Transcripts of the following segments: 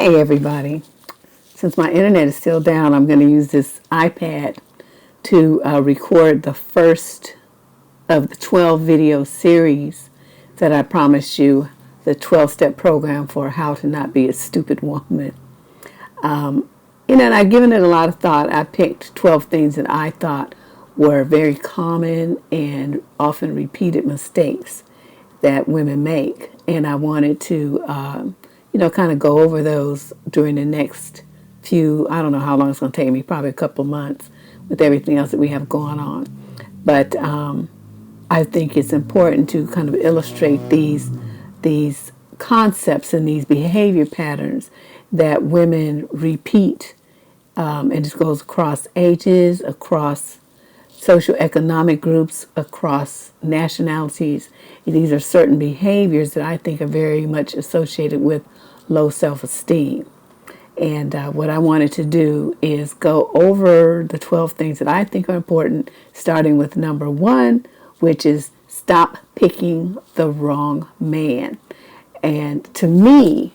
Hey everybody. Since my internet is still down, I'm going to use this iPad to record the first of the 12 video series that I promised you, the 12-step program for how to not be a stupid woman. And I've given it a lot of thought. I picked 12 things that I thought were very common and often repeated mistakes that women make. And I wanted to kind of go over those during the next few, I don't know how long it's going to take me, probably a couple of months with everything else that we have going on. But I think it's important to kind of illustrate these concepts and these behavior patterns that women repeat. And it goes across ages, across socioeconomic groups, across nationalities. These are certain behaviors that I think are very much associated with low self-esteem. And what I wanted to do is go over the 12 things that I think are important, starting with number 1, which is stop picking the wrong man. And to me,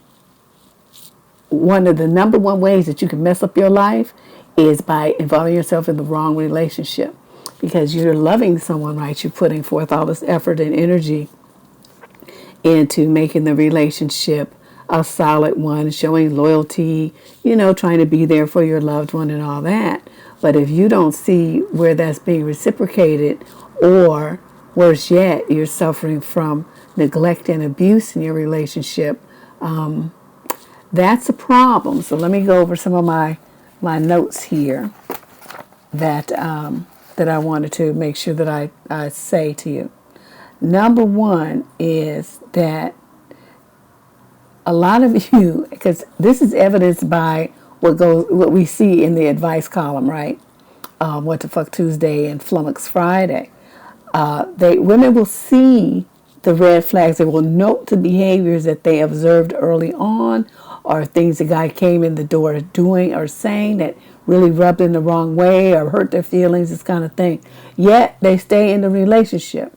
one of the number one ways that you can mess up your life is by involving yourself in the wrong relationship. Because you're loving someone, right? You're putting forth all this effort and energy into making the relationship a solid one, showing loyalty, trying to be there for your loved one and all that. But if you don't see where that's being reciprocated, or worse yet, you're suffering from neglect and abuse in your relationship, that's a problem. So let me go over some of my notes here that I wanted to make sure that I say to you. Number 1 is that a lot of you, because this is evidenced by what we see in the advice column, right? What the Fuck Tuesday and Flummox Friday. Women will see the red flags. They will note the behaviors that they observed early on, or things the guy came in the door doing or saying that really rubbed in the wrong way or hurt their feelings, this kind of thing. Yet they stay in the relationship.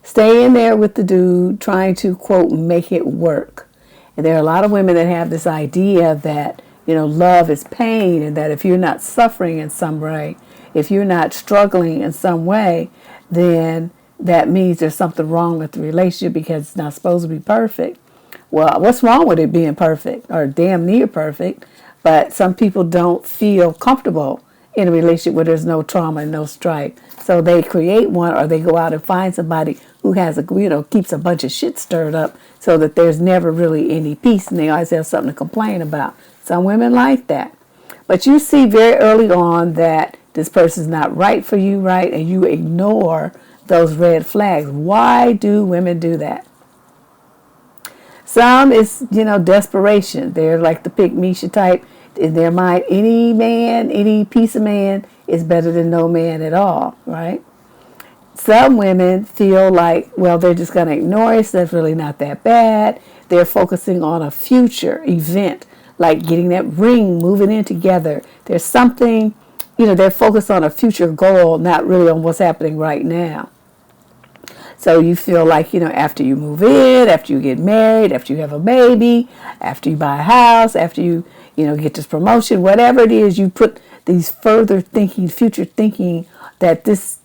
Stay in there with the dude, trying to, quote, make it work. And there are a lot of women that have this idea that, love is pain, and that if you're not suffering in some way, if you're not struggling in some way, then that means there's something wrong with the relationship because it's not supposed to be perfect. Well, what's wrong with it being perfect or damn near perfect? But some people don't feel comfortable in a relationship where there's no trauma and no strife. So they create one, or they go out and find somebody who has keeps a bunch of shit stirred up so that there's never really any peace, and they always have something to complain about. Some women like that. But you see very early on that this person's not right for you, right? And you ignore those red flags. Why do women do that? Some is, desperation. They're like the pick Misha type. In their mind, any man, any piece of man is better than no man at all, right? Some women feel like, well, they're just going to ignore it. So that's really not that bad. They're focusing on a future event, like getting that ring, moving in together. There's something, they're focused on a future goal, not really on what's happening right now. So you feel like, after you move in, after you get married, after you have a baby, after you buy a house, after you get this promotion, whatever it is, you put these further thinking, future thinking that these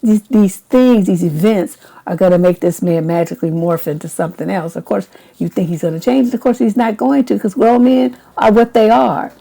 things, these events are going to make this man magically morph into something else. Of course, you think he's going to change. Of course, he's not going to, because grown men are what they are.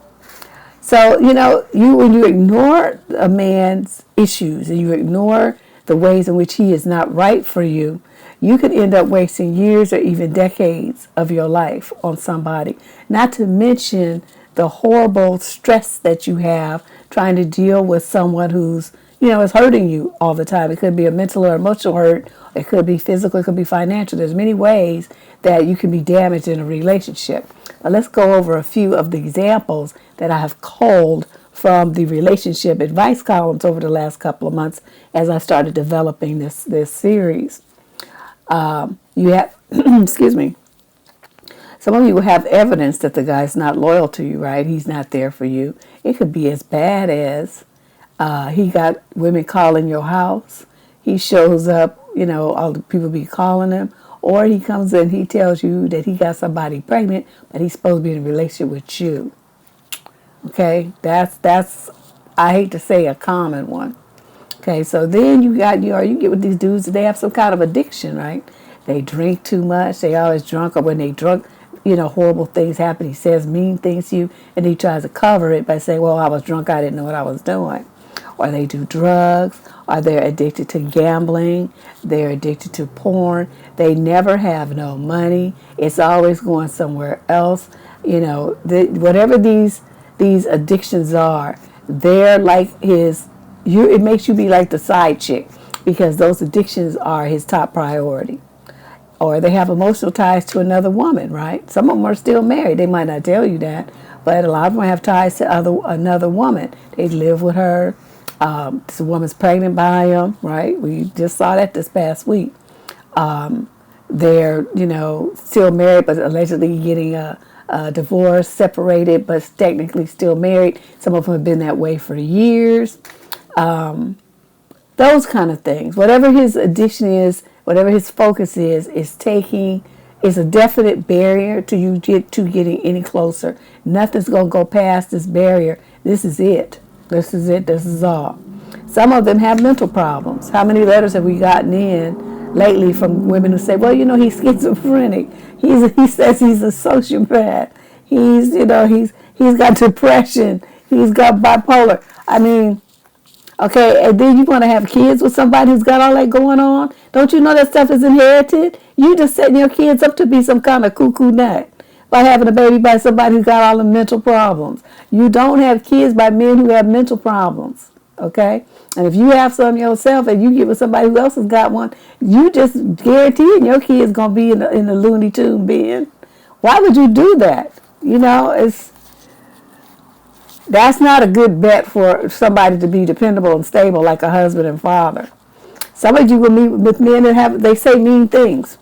So, when you ignore a man's issues and you ignore the ways in which he is not right for you, you could end up wasting years or even decades of your life on somebody. Not to mention the horrible stress that you have trying to deal with someone who's, is hurting you all the time. It could be a mental or emotional hurt. It could be physical. It could be financial. There's many ways that you can be damaged in a relationship. But let's go over a few of the examples that I have culled from the relationship advice columns over the last couple of months as I started developing this series. You have, excuse me, some of you have evidence that the guy's not loyal to you, right? He's not there for you. It could be as bad as he got women calling your house. He shows up, all the people be calling him. Or he comes in, he tells you that he got somebody pregnant, but he's supposed to be in a relationship with you. Okay, that's I hate to say a common one. Okay, so then you get with these dudes, they have some kind of addiction, right? They drink too much, they always drunk, or when they drunk, horrible things happen. He says mean things to you, and he tries to cover it by saying, well, I was drunk, I didn't know what I was doing. Or they do drugs, or they're addicted to gambling, they're addicted to porn. They never have no money. It's always going somewhere else. Whatever these addictions are, they're like it makes you be like the side chick, because those addictions are his top priority. Or they have emotional ties to another woman, right? Some of them are still married. They might not tell you that, but a lot of them have ties to another woman. They live with her. This woman's pregnant by him, right? We just saw that this past week. They're, still married, but allegedly getting a divorce, separated, but technically still married. Some of them have been that way for years. Those kind of things. Whatever his addiction is, whatever his focus is a definite barrier to you getting any closer. Nothing's going to go past this barrier. This is it. This is it. This is all. Some of them have mental problems. How many letters have we gotten in lately from women who say, well, he's schizophrenic. He says he's a sociopath. He's got depression. He's got bipolar. I mean, okay, and then you want to have kids with somebody who's got all that going on? Don't you know that stuff is inherited? You just setting your kids up to be some kind of cuckoo nut by having a baby by somebody who's got all the mental problems. You don't have kids by men who have mental problems, okay? And if you have some yourself and you get with somebody who else has got one, you just guaranteeing your kid's going to be in the Looney Tune bin. Why would you do that? That's not a good bet for somebody to be dependable and stable like a husband and father. Some of you will meet with men that they say mean things.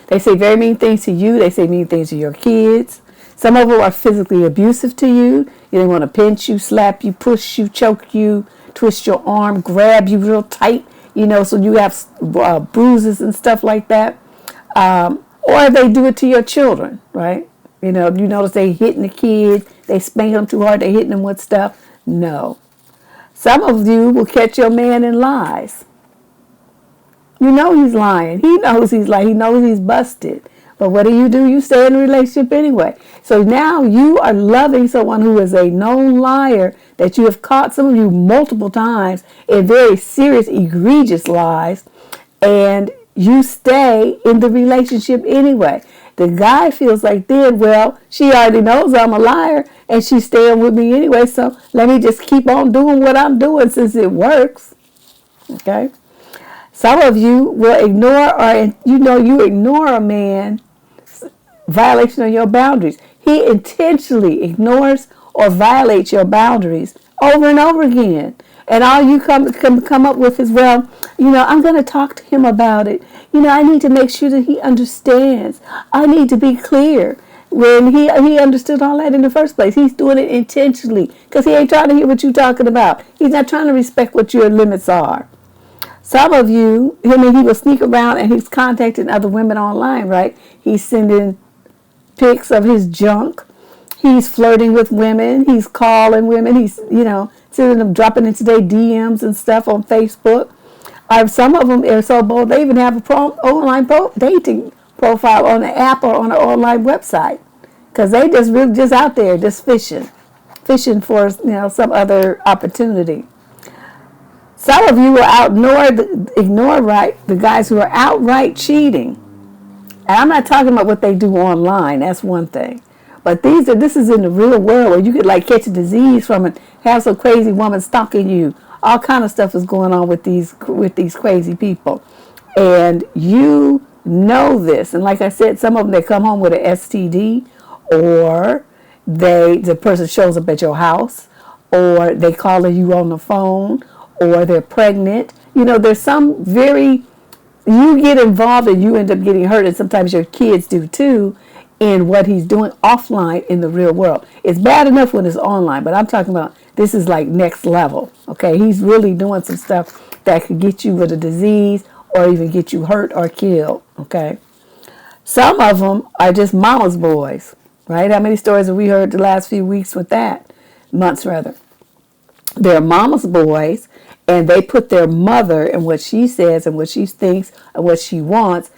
They say very mean things to you. They say mean things to your kids. Some of them are physically abusive to you. They want to pinch you, slap you, push you, choke you, twist your arm, grab you real tight, so you have bruises and stuff like that. Or they do it to your children, right? You notice they hitting the kids, they spank them too hard, they hitting them with stuff. No. Some of you will catch your man in lies. You know he's lying. He knows he's lying. He knows he's busted. But what do? You stay in a relationship anyway. So now you are loving someone who is a known liar that you have caught, some of you, multiple times in very serious, egregious lies, and you stay in the relationship anyway. The guy feels like then, well, she already knows I'm a liar and she's staying with me anyway, so let me just keep on doing what I'm doing since it works. Okay? Some of you will ignore, or you ignore a man's violation of your boundaries. He intentionally ignores or violates your boundaries over and over again. And all you come up with is, well, I'm going to talk to him about it. I need to make sure that he understands. I need to be clear. When he understood all that in the first place, he's doing it intentionally because he ain't trying to hear what you're talking about. He's not trying to respect what your limits are. Some of you, he will sneak around and he's contacting other women online, right? He's sending pics of his junk. He's flirting with women. He's calling women. He's, sending them, dropping into their DMs and stuff on Facebook. Some of them are so bold, they even have a online dating profile on the app or on an online website. Because they just out there, just fishing for, some other opportunity. Some of you will ignore the guys who are outright cheating. And I'm not talking about what they do online. That's one thing. But this is in the real world where you could catch a disease from it, have some crazy woman stalking you. All kind of stuff is going on with these crazy people. And you know this. And like I said, some of them, they come home with an STD, or the person shows up at your house, or they calling you on the phone, or they're pregnant. There's some you get involved and you end up getting hurt, and sometimes your kids do too, in what he's doing offline in the real world. It's bad enough when it's online, but I'm talking about this is like next level. Okay, he's really doing some stuff that could get you with a disease or even get you hurt or killed, okay? Some of them are just mama's boys, right? How many stories have we heard the last few weeks with that? Months, rather. They're mama's boys, and they put their mother and what she says and what she thinks and what she wants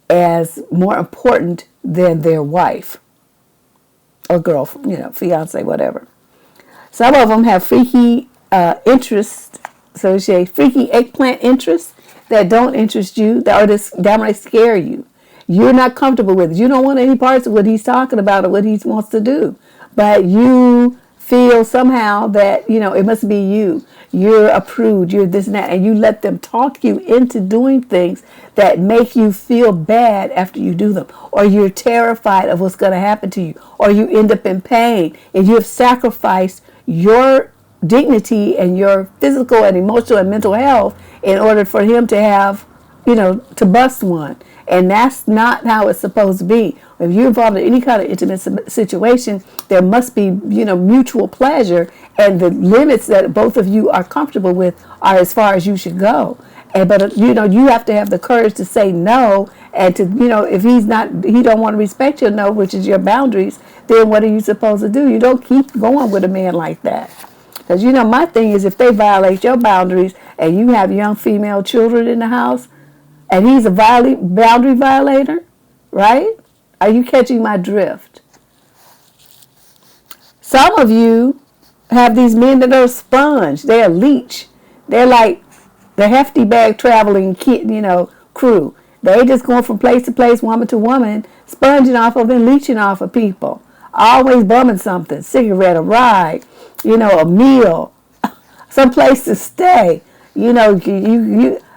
as more important than their wife or girlfriend, fiance, whatever. Some of them have freaky interests, so say freaky eggplant interests that don't interest you, that are just downright scare you. You're not comfortable with it. You don't want any parts of what he's talking about or what he wants to do. But you feel somehow that, it must be you. You're a prude, you're this and that. And you let them talk you into doing things that make you feel bad after you do them. Or you're terrified of what's going to happen to you. Or you end up in pain. And you have sacrificed your dignity and your physical and emotional and mental health in order for him to have, to bust one. And that's not how it's supposed to be. If you're involved in any kind of intimate situation, there must be, mutual pleasure, and the limits that both of you are comfortable with are as far as you should go. But you have to have the courage to say no, and to, if he don't want to respect your no, which is your boundaries, then what are you supposed to do? You don't keep going with a man like that. Because, my thing is, if they violate your boundaries and you have young female children in the house, and he's a boundary violator, right? Are you catching my drift? Some of you have these men that are a sponge. They're a leech. They're like the hefty bag traveling kid, crew. They just going from place to place, woman to woman, sponging off of and leeching off of people. Always bumming something, cigarette, a ride, a meal, some place to stay.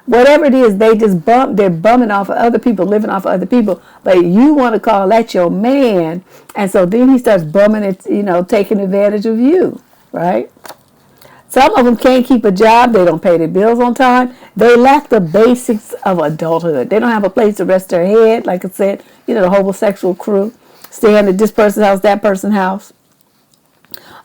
Whatever it is, they're bumming off of other people, living off of other people. But you want to call that your man. And so then he starts bumming it, taking advantage of you, right? Some of them can't keep a job. They don't pay their bills on time. They lack the basics of adulthood. They don't have a place to rest their head. Like I said, the homosexual crew, staying at this person's house, that person's house.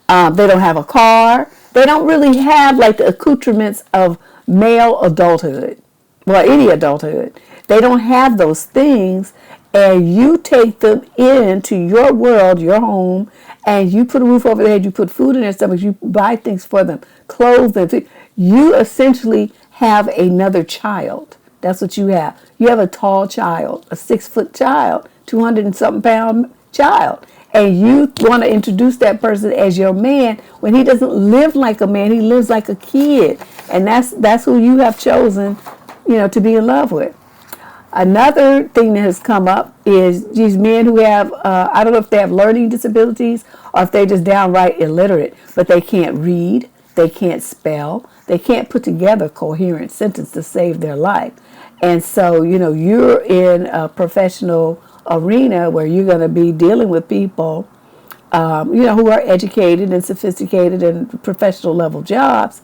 They don't have a car. They don't really have like the accoutrements of male adulthood, well, any adulthood. They don't have those things, and you take them into your world, your home, and you put a roof over their head, you put food in their stomachs, you buy things for them, clothes them. You essentially have another child. That's what you have. You have a tall child, a 6-foot child, 200 and something pound child. And you want to introduce that person as your man when he doesn't live like a man. He lives like a kid. And that's who you have chosen, to be in love with. Another thing that has come up is these men who have, I don't know if they have learning disabilities or if they're just downright illiterate, but they can't read, they can't spell, they can't put together a coherent sentence to save their life. And so, you're in a professional arena where you're going to be dealing with people, who are educated and sophisticated and professional level jobs,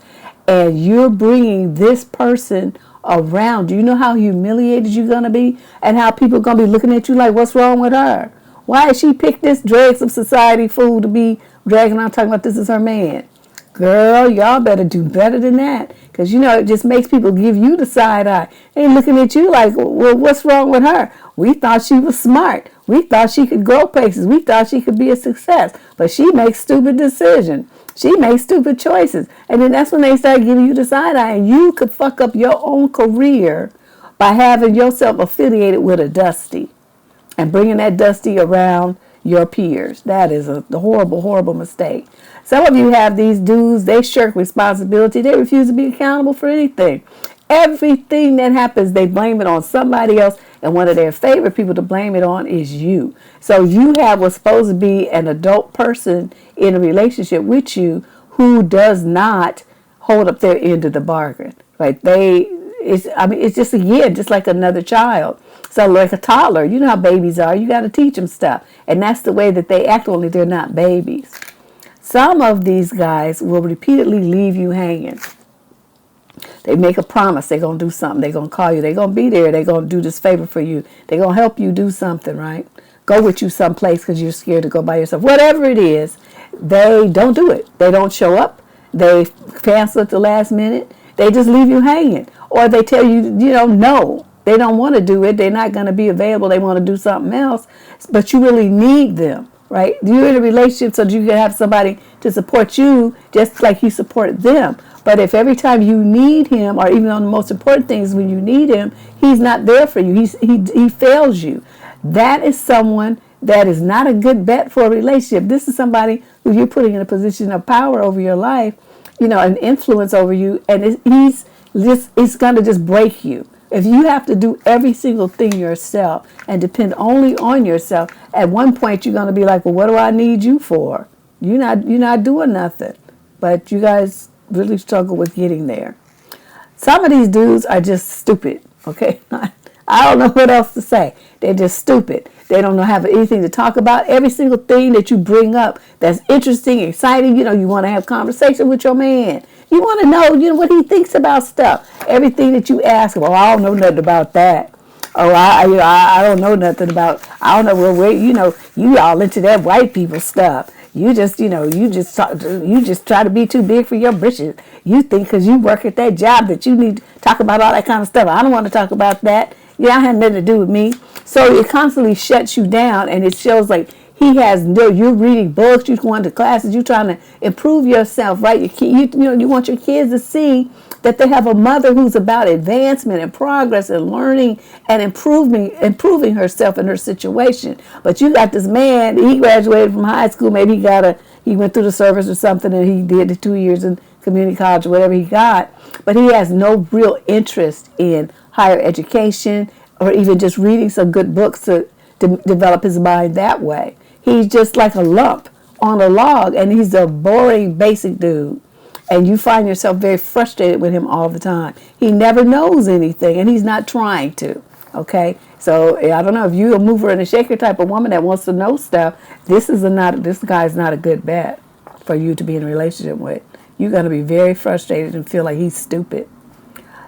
and you're bringing this person around. Do you know how humiliated you're going to be and how people are going to be looking at you like, what's wrong with her? Why did she pick this dregs of society fool to be dragging around talking about this is her man? Girl, y'all better do better than that. Because, it just makes people give you the side eye. They looking at you like, well, what's wrong with her? We thought she was smart. We thought she could go places. We thought she could be a success. But she makes stupid decisions. She makes stupid choices. And then that's when they start giving you the side eye. And you could fuck up your own career by having yourself affiliated with a Dusty and bringing that Dusty around your peers. That is a horrible, horrible mistake. Some of you have these dudes, they shirk responsibility. They refuse to be accountable for anything. Everything that happens, they blame it on somebody else. And one of their favorite people to blame it on is you. So you have what's supposed to be an adult person in a relationship with you who does not hold up their end of the bargain. Right? It's just, again, just like another child. So like a toddler, you know how babies are. You got to teach them stuff. And that's the way that they act, only they're not babies. Some of these guys will repeatedly leave you hanging. They make a promise. They're going to do something. They're going to call you. They're going to be there. They're going to do this favor for you. They're going to help you do something, right? Go with you someplace because you're scared to go by yourself. Whatever it is, they don't do it. They don't show up. They cancel at the last minute. They just leave you hanging. or they tell you, no, they don't want to do it. They're not going to be available. They want to do something else, but you really need them, right? You're in a relationship so you can have somebody to support you just like you support them. But if every time you need him, or even on the most important things when you need him, he's not there for you, he fails you, that is someone that is not a good bet for a relationship. This is somebody who you're putting in a position of power over your life, an influence over you, and it's going to just break you. If you have to do every single thing yourself and depend only on yourself, at one point you're going to be like, well, what do I need you for? You're not doing nothing. But you guys really struggle with getting there. Some of these dudes are just stupid, okay? I don't know what else to say. They're just stupid. They don't have anything to talk about. Every single thing that you bring up that's interesting, exciting, you want to have conversation with your man. You want to know, what he thinks about stuff. Everything that you ask him, I don't know nothing about that. I don't know nothing about, I don't know, well, you all into that white people stuff. You just try to be too big for your britches. You think because you work at that job that you need to talk about all that kind of stuff. I don't want to talk about that. Yeah, it had nothing to do with me. So it constantly shuts you down, and it shows like you're reading books, you're going to classes, you're trying to improve yourself, right? You want your kids to see that they have a mother who's about advancement and progress and learning and improving herself in her situation. But you got this man, he graduated from high school, maybe he went through the service or something, and he did the 2 years in community college or whatever he got, but he has no real interest in higher education or even just reading some good books to develop his mind that way. He's just like a lump on a log, and he's a boring, basic dude. And you find yourself very frustrated with him all the time. He never knows anything, and he's not trying to. Okay? So I don't know if you're a mover and a shaker type of woman that wants to know stuff. This guy's not a good bet for you to be in a relationship with. You're going to be very frustrated and feel like he's stupid.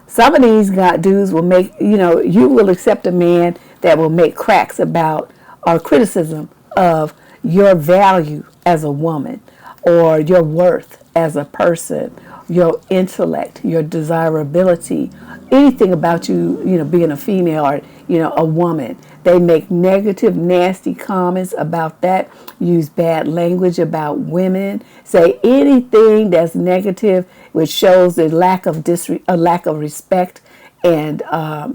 Some of these dudes will make, you will accept a man that will make cracks about or criticism of your value as a woman or your worth as a person, your intellect, your desirability, anything about you, being a female or, a woman. They make negative, nasty comments about that, use bad language about women, say anything that's negative, which shows a lack of respect and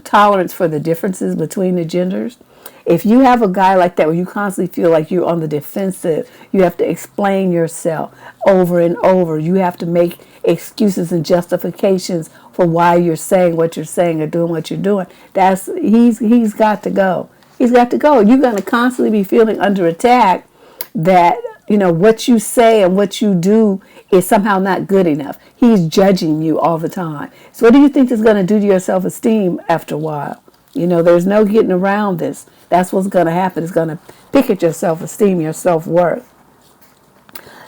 tolerance for the differences between the genders. If you have a guy like that where you constantly feel like you're on the defensive, you have to explain yourself over and over. You have to make excuses and justifications for why you're saying what you're saying or doing what you're doing. He's got to go. He's got to go. You're going to constantly be feeling under attack that, what you say and what you do is somehow not good enough. He's judging you all the time. So what do you think is going to do to your self-esteem after a while? There's no getting around this. That's what's going to happen. It's going to pick at your self-esteem, your self-worth.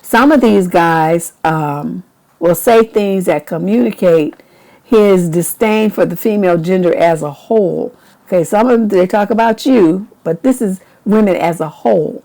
Some of these guys will say things that communicate his disdain for the female gender as a whole. Okay, some of them, they talk about you, but this is women as a whole.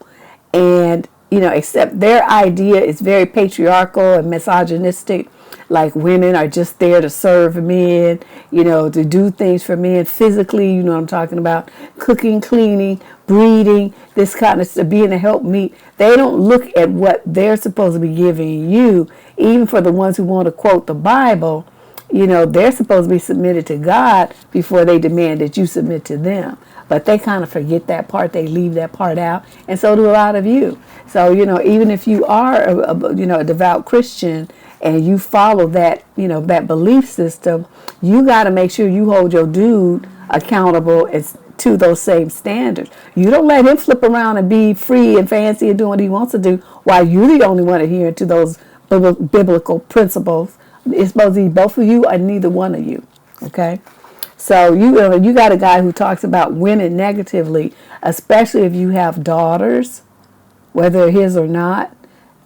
And, except their idea is very patriarchal and misogynistic. Like women are just there to serve men, to do things for men physically, you know what I'm talking about, cooking, cleaning, breeding, this kind of stuff, being a helpmeet. They don't look at what they're supposed to be giving you. Even for the ones who want to quote the Bible, they're supposed to be submitted to God before they demand that you submit to them. But they kind of forget that part. They leave that part out. And so do a lot of you. So, even if you are a devout Christian and you follow that, that belief system, you got to make sure you hold your dude accountable to those same standards. You don't let him flip around and be free and fancy and doing what he wants to do while you're the only one adhering to those biblical principles. It's supposed to be both of you or neither one of you. Okay? So you got a guy who talks about women negatively, especially if you have daughters, whether his or not.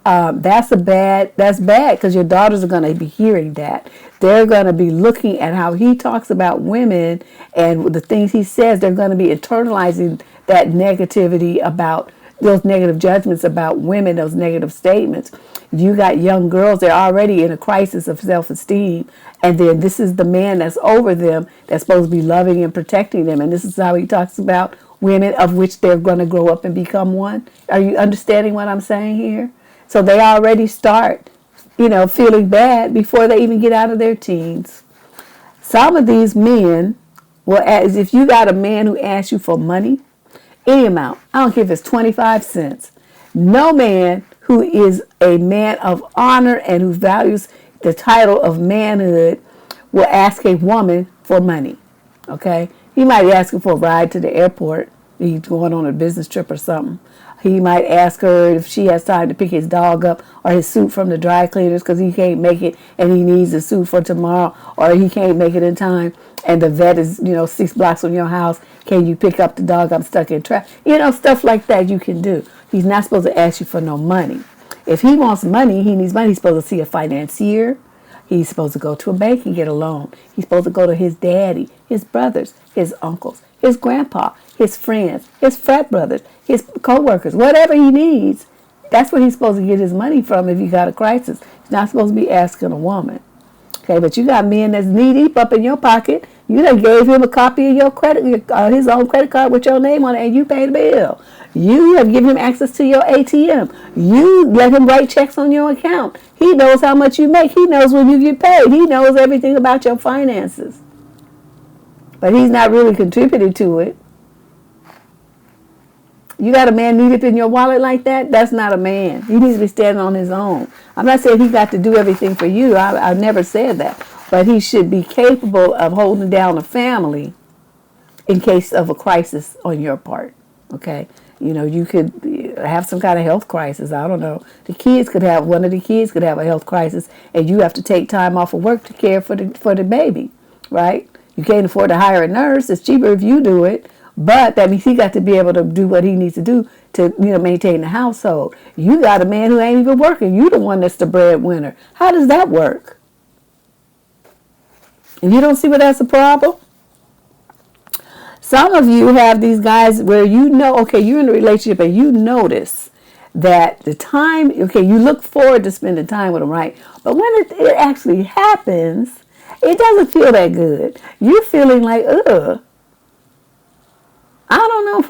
That's bad because your daughters are going to be hearing that. They're going to be looking at how he talks about women and the things he says. They're going to be internalizing that negativity about those negative judgments about women, those negative statements. You got young girls, they're already in a crisis of self-esteem, and then this is the man that's over them that's supposed to be loving and protecting them, and this is how he talks about women, of which they're going to grow up and become one. Are you understanding what I'm saying here? So they already start, feeling bad before they even get out of their teens. Some of these men will ask, if you got a man who asks you for money, any amount, I don't care if it's 25 cents. No man who is a man of honor and who values the title of manhood will ask a woman for money. Okay? He might ask her for a ride to the airport. He's going on a business trip or something. He might ask her if she has time to pick his dog up or his suit from the dry cleaners because he can't make it and he needs the suit for tomorrow, or he can't make it in time and the vet is, 6 blocks from your house. Can you pick up the dog? I'm stuck in traffic. Stuff like that you can do. He's not supposed to ask you for no money. If he wants money, he needs money. He's supposed to see a financier. He's supposed to go to a bank and get a loan. He's supposed to go to his daddy, his brothers, his uncles, his grandpa, his friends, his frat brothers, his co-workers, whatever he needs. That's where he's supposed to get his money from if you got a crisis. He's not supposed to be asking a woman. Okay, but you got men that's knee deep up in your pocket. You done gave him a copy of your his own credit card with your name on it, and you paid the bill. You have given him access to your ATM. You let him write checks on your account. He knows how much you make. He knows when you get paid. He knows everything about your finances. But he's not really contributing to it. You got a man knee deep in your wallet like that? That's not a man. He needs to be standing on his own. I'm not saying he got to do everything for you. I never said that. But he should be capable of holding down a family in case of a crisis on your part. Okay? You could have some kind of health crisis. I don't know. One of the kids could have a health crisis, and you have to take time off of work to care for the baby, right? You can't afford to hire a nurse. It's cheaper if you do it. But that means he got to be able to do what he needs to do to, maintain the household. You got a man who ain't even working. You the one that's the breadwinner. How does that work? And you don't see where that's a problem? Some of you have these guys where you're in a relationship and you notice that the time, you look forward to spending time with them, right? But when it actually happens, it doesn't feel that good. You're feeling like, I don't know if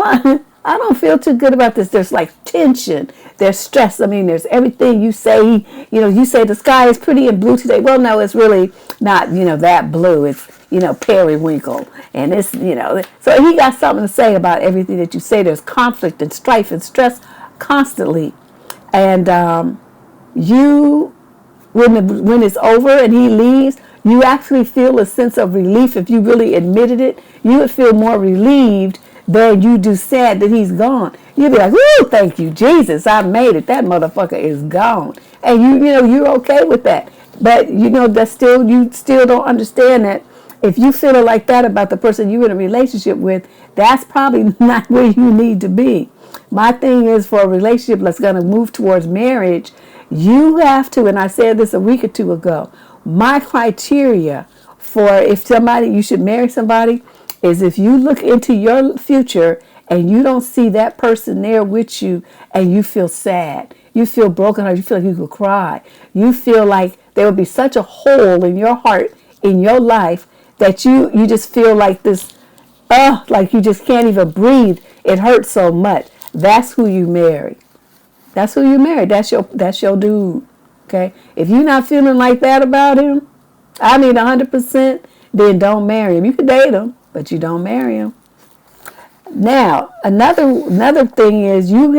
I don't feel too good about this. There's like tension. There's stress. I mean, there's everything you say. You say the sky is pretty and blue today. Well, no, it's really not, that blue. It's, periwinkle. And it's, so he got something to say about everything that you say. There's conflict and strife and stress constantly. And when it's over and he leaves, you actually feel a sense of relief. If you really admitted it, you would feel more relieved than you do sad that he's gone. You'd be like, "Woo, thank you, Jesus, I made it. That motherfucker is gone." And you're okay with that. But you still don't understand that if you feel like that about the person you're in a relationship with, that's probably not where you need to be. My thing is, for a relationship that's going to move towards marriage, you have to, and I said this a week or two ago, my criteria for if you should marry somebody is if you look into your future and you don't see that person there with you and you feel sad, you feel broken hearted, you feel like you could cry, you feel like there would be such a hole in your heart, in your life, that you just feel like this, like you just can't even breathe. It hurts so much. That's who you marry. That's who you marry. That's your dude. Okay? If you're not feeling like that about him, 100%, then don't marry him. You can date him, but you don't marry him. Now, another thing is you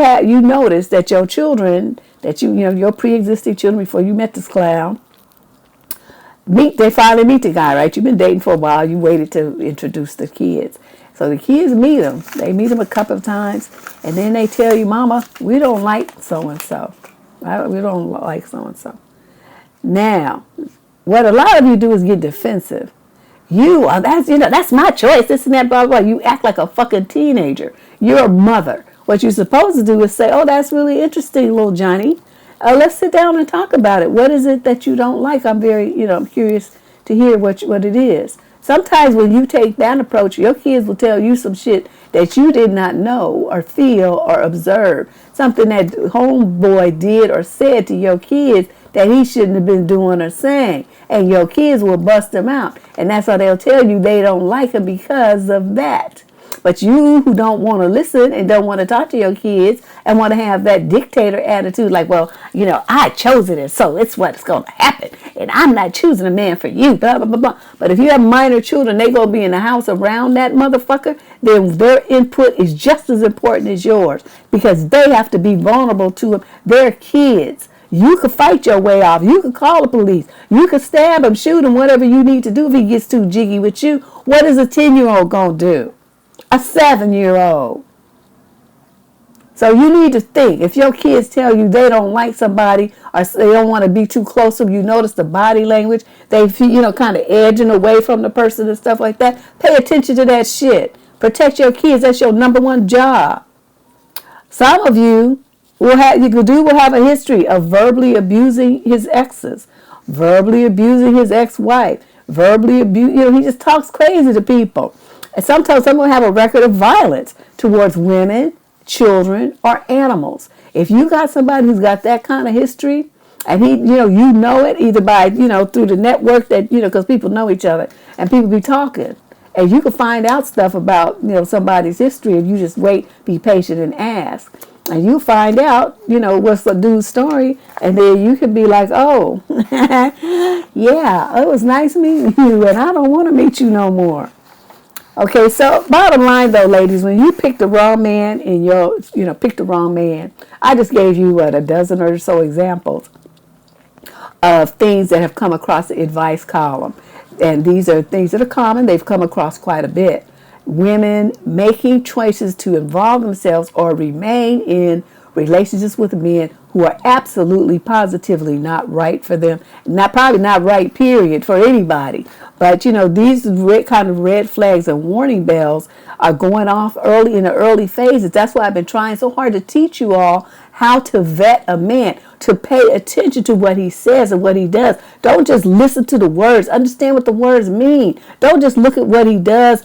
notice that your children, your pre-existing children before you met this clown, they finally meet the guy, right? You've been dating for a while. You waited to introduce the kids. So the kids meet him. They meet him a couple of times, and then they tell you, "Mama, we don't like so-and-so. We don't like so-and-so." Now, what a lot of you do is get defensive. That's my choice, this and that, blah, blah, blah. You act like a fucking teenager. You're a mother. What you're supposed to do is say, "Oh, that's really interesting, little Johnny. Let's sit down and talk about it. What is it that you don't like? I'm very, I'm curious to hear what it is." Sometimes when you take that approach, your kids will tell you some shit that you did not know or feel or observe. Something that homeboy did or said to your kids that he shouldn't have been doing or saying. And your kids will bust them out. And that's why they'll tell you they don't like him because of that. But you who don't want to listen and don't want to talk to your kids and want to have that dictator attitude like, well, I chose it and so it's what's going to happen. And I'm not choosing a man for you, blah, blah, blah, blah. But if you have minor children, they going to be in the house around that motherfucker, then their input is just as important as yours because they have to be vulnerable to them. They're kids. You could fight your way off. You could call the police. You could stab him, shoot him, whatever you need to do if he gets too jiggy with you. What is a 10-year-old going to do? A 7-year-old. So you need to think. If your kids tell you they don't like somebody or they don't want to be too close to them, you notice the body language, they kind of edging away from the person and stuff like that. Pay attention to that shit. Protect your kids. That's your number one job. Some of you will have a history of verbally abusing his exes, verbally abusing his ex-wife, verbally he just talks crazy to people. And sometimes someone have a record of violence towards women, children, or animals. If you got somebody who's got that kind of history, and you know it either by, through the network that, because people know each other and people be talking. And you can find out stuff about, somebody's history if you just wait, be patient, and ask. And you find out, what's the dude's story, and then you can be like, oh, yeah, it was nice meeting you, and I don't want to meet you no more. Okay, so bottom line though, ladies, when you pick the wrong man pick the wrong man. I just gave you, a dozen or so examples of things that have come across the advice column. And these are things that are common. They've come across quite a bit. Women making choices to involve themselves or remain in relationships with men who are absolutely, positively not right for them. Probably not right, period, for anybody. But, these kind of red flags and warning bells are going off early in the early phases. That's why I've been trying so hard to teach you all how to vet a man, to pay attention to what he says and what he does. Don't just listen to the words. Understand what the words mean. Don't just look at what he does.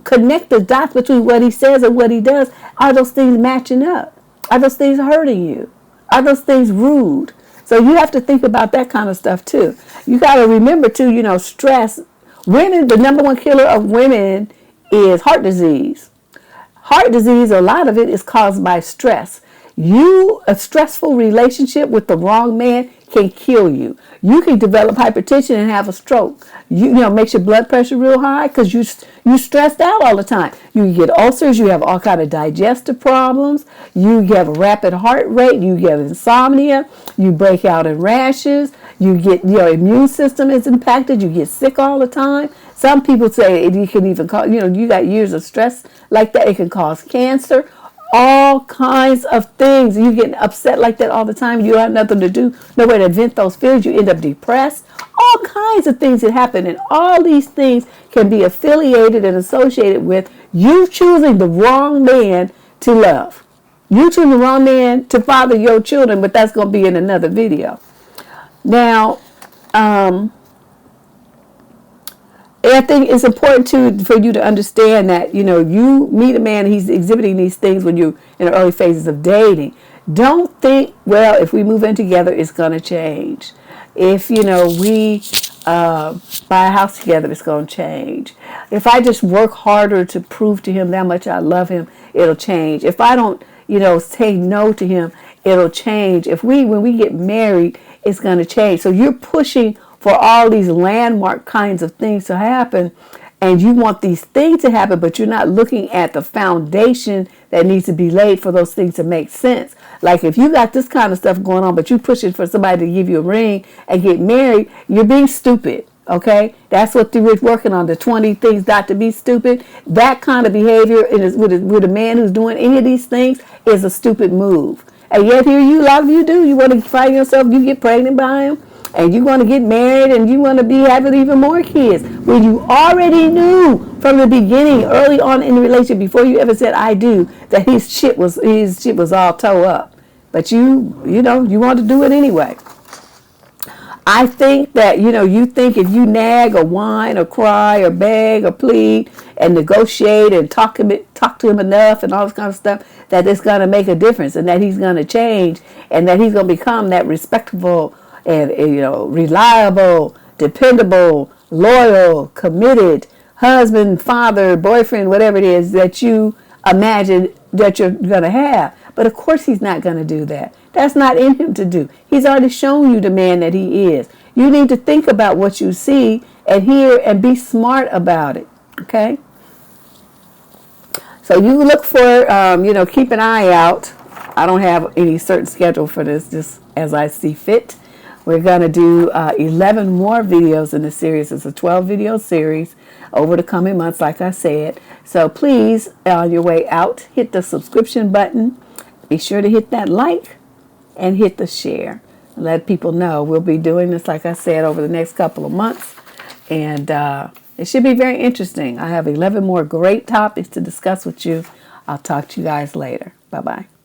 Connect the dots between what he says and what he does. Are those things matching up? Are those things hurting you? Are those things rude? So you have to think about that kind of stuff too. You got to remember too, stress. Women, the number one killer of women is heart disease. Heart disease, a lot of it is caused by stress. A stressful relationship with the wrong man can kill you. You can develop hypertension and have a stroke. Makes your blood pressure real high because you stressed out all the time. You get ulcers. You have all kind of digestive problems. You have a rapid heart rate. You get insomnia. You break out in rashes. You get your immune system is impacted. You get sick all the time. Some people say it can even cause, you got years of stress like that. It can cause cancer. All kinds of things. You get upset like that all the time. You don't have nothing to do, nowhere to vent those feelings. You end up depressed. All kinds of things that happen. And all these things can be affiliated and associated with you choosing the wrong man to love. You choosing the wrong man to father your children, but that's going to be in another video. Now, I think it's important for you to understand that, you meet a man and he's exhibiting these things when you're in the early phases of dating. Don't think, well, if we move in together, it's going to change. If, we buy a house together, it's going to change. If I just work harder to prove to him how much I love him, it'll change. If I don't, say no to him, it'll change. When we get married, it's going to change. So you're pushing for all these landmark kinds of things to happen, and you want these things to happen, but you're not looking at the foundation that needs to be laid for those things to make sense. Like if you got this kind of stuff going on, but you're pushing for somebody to give you a ring and get married, you're being stupid. Okay, that's what we're working on, the 20 things not to be stupid. That kind of behavior with a man who's doing any of these things is a stupid move. And yet here a lot of you do. You want to find yourself, you get pregnant by him, and you want to get married, and you want to be having even more kids. When you already knew from the beginning, early on in the relationship, before you ever said I do, that his shit was all toe up. But you want to do it anyway. I think that, you think if you nag or whine or cry or beg or plead and negotiate and talk to him enough and all this kind of stuff, that it's going to make a difference and that he's going to change and that he's going to become that respectable and, reliable, dependable, loyal, committed husband, father, boyfriend, whatever it is that you imagine that you're going to have. But of course he's not going to do that. That's not in him to do. He's already shown you the man that he is. You need to think about what you see and hear and be smart about it. Okay? So you look for, keep an eye out. I don't have any certain schedule for this, just as I see fit. We're going to do 11 more videos in the series. It's a 12-video series over the coming months, like I said. So please, on your way out, hit the subscription button. Be sure to hit that like and hit the share. Let people know we'll be doing this, like I said, over the next couple of months. And it should be very interesting. I have 11 more great topics to discuss with you. I'll talk to you guys later. Bye-bye.